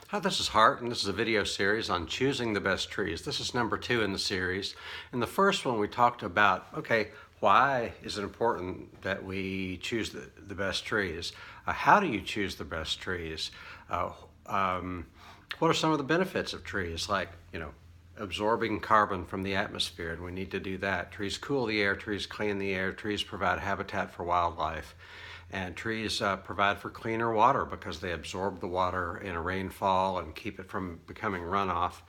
Hi, this is Hart, and this is a video series on choosing the best trees. This is number 2 in the series. In the first one, we talked about, okay, why is it important that we choose the best trees? How do you choose the best trees? Uh, what are some of the benefits of trees? Like, absorbing carbon from the atmosphere, and we need to do that. Trees cool the air, trees clean the air, trees provide habitat for wildlife. And trees provide for cleaner water because they absorb the water in a rainfall and keep it from becoming runoff.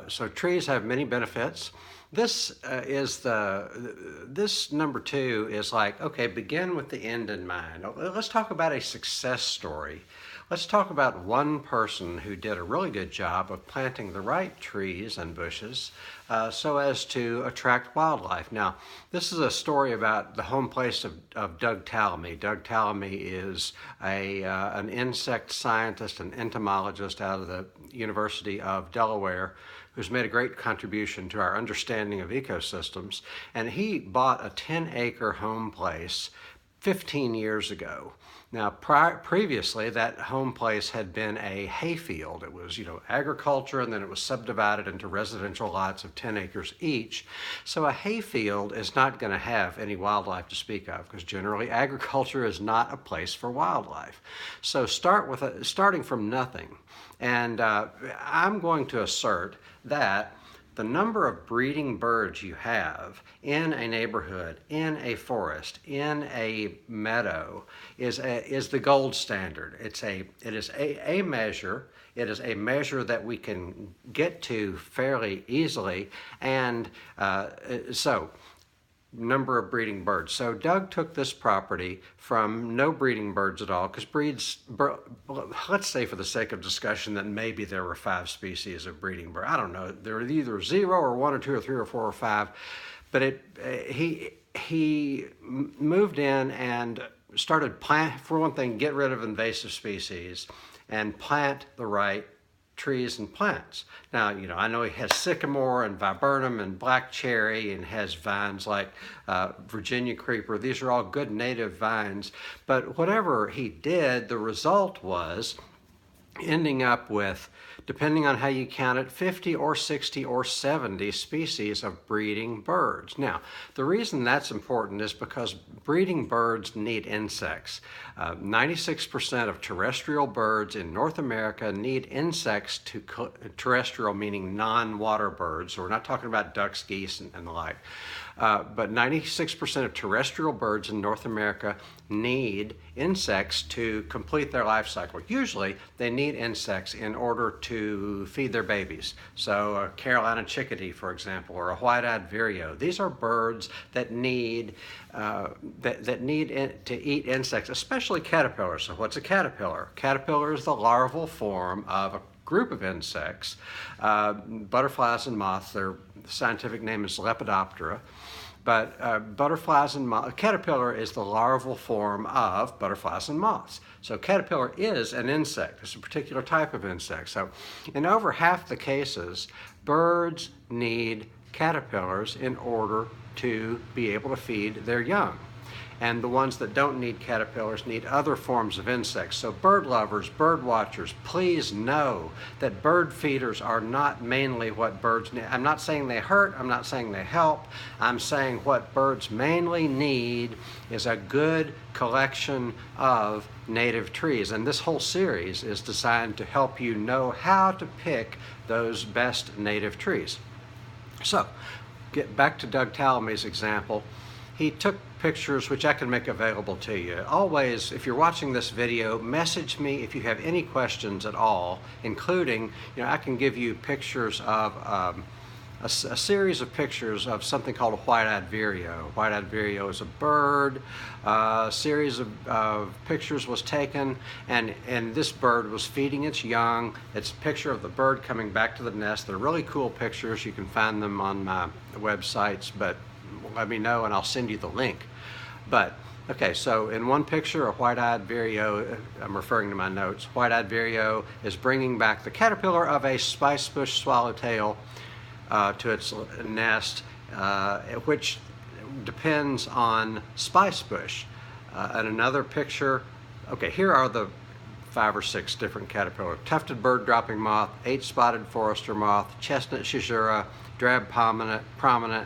So trees have many benefits. This this number 2 is like, okay, begin with the end in mind. Let's talk about a success story. Let's talk about one person who did a really good job of planting the right trees and bushes so as to attract wildlife. Now, this is a story about the home place of Doug Tallamy. Doug Tallamy is an insect scientist, an entomologist out of the University of Delaware, who's made a great contribution to our understanding of ecosystems. And he bought a 10-acre home place 15 years ago. Now, previously, that home place had been a hayfield. It was, agriculture, and then it was subdivided into residential lots of 10 acres each. So a hayfield is not going to have any wildlife to speak of, because generally agriculture is not a place for wildlife. So starting from nothing. And I'm going to assert that the number of breeding birds you have in a neighborhood, in a forest, in a meadow is the gold standard. It is a measure. It is a measure that we can get to fairly easily, and so number of breeding birds. So Doug took this property from no breeding birds at all, because let's say for the sake of discussion that maybe there were 5 species of breeding bird. I don't know. There were either 0 or 1 or 2 or 3 or 4 or 5, but he moved in and started for one thing, get rid of invasive species and plant the right trees and plants. Now, I know he has sycamore and viburnum and black cherry, and has vines like Virginia creeper. These are all good native vines. But whatever he did, the result was ending up with, depending on how you count it, 50 or 60 or 70 species of breeding birds. Now, the reason that's important is because breeding birds need insects. 96% of terrestrial birds in North America need insects terrestrial, meaning non-water birds. So we're not talking about ducks, geese, and the like. But 96% of terrestrial birds in North America need insects to complete their life cycle. Usually, they need insects in order to feed their babies. So a Carolina chickadee, for example, or a white-eyed vireo. These are birds that need to eat insects, especially caterpillars. So what's a caterpillar? Caterpillar is the larval form of a group of insects, butterflies and moths. Their scientific name is Lepidoptera. But butterflies and moths, caterpillar is the larval form of butterflies and moths. So caterpillar is an insect. It's a particular type of insect. So in over half the cases, birds need caterpillars in order to be able to feed their young. And the ones that don't need caterpillars need other forms of insects. So bird lovers, bird watchers, please know that bird feeders are not mainly what birds need. I'm not saying they hurt, I'm not saying they help. I'm saying what birds mainly need is a good collection of native trees. And this whole series is designed to help you know how to pick those best native trees. So, get back to Doug Tallamy's example. He took pictures which I can make available to you. Always, if you're watching this video, message me if you have any questions at all, including, I can give you pictures of a series of pictures of something called a white-eyed vireo. White-eyed vireo is a bird. A series of pictures was taken, and this bird was feeding its young. It's a picture of the bird coming back to the nest. They're really cool pictures. You can find them on my websites, but let me know and I'll send you the link. But okay, so in one picture, a white-eyed vireo, I'm referring to my notes, white-eyed vireo is bringing back the caterpillar of a spicebush swallowtail to its nest, which depends on spicebush. And another picture, okay, here are the 5 or 6 different caterpillars. Tufted bird dropping moth, 8-spotted forester moth, chestnut schizura, drab prominent,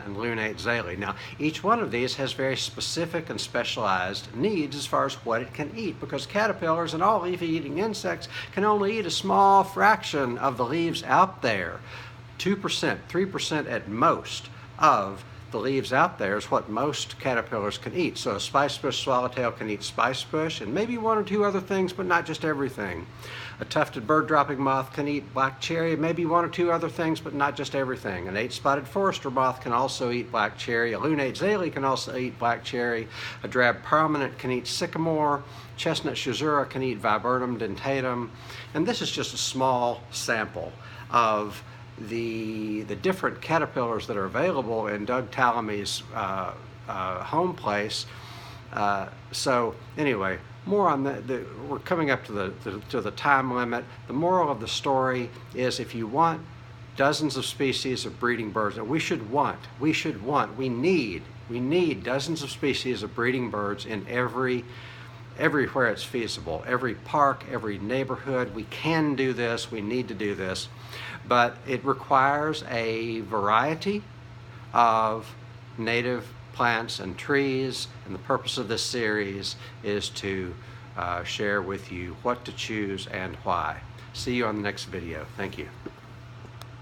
and lunate zale. Now, each one of these has very specific and specialized needs as far as what it can eat, because caterpillars and all leaf-eating insects can only eat a small fraction of the leaves out there. 2%, 3% at most of the leaves out there is what most caterpillars can eat. So a spicebush swallowtail can eat spicebush and maybe 1 or 2 other things, but not just everything. A tufted bird dropping moth can eat black cherry, maybe 1 or 2 other things, but not just everything. An 8-spotted forester moth can also eat black cherry. A lunate zale can also eat black cherry. A drab prominent can eat sycamore. Chestnut schizura can eat viburnum dentatum. And this is just a small sample of the different caterpillars that are available in Doug Tallamy's home place. So anyway, more on we're coming up to the time limit. The moral of the story is, if you want dozens of species of breeding birds, and we need dozens of species of breeding birds in everywhere it's feasible, every park, every neighborhood. We can do this, we need to do this, but it requires a variety of native plants and trees, and the purpose of this series is to share with you what to choose and why. See you on the next video. Thank you.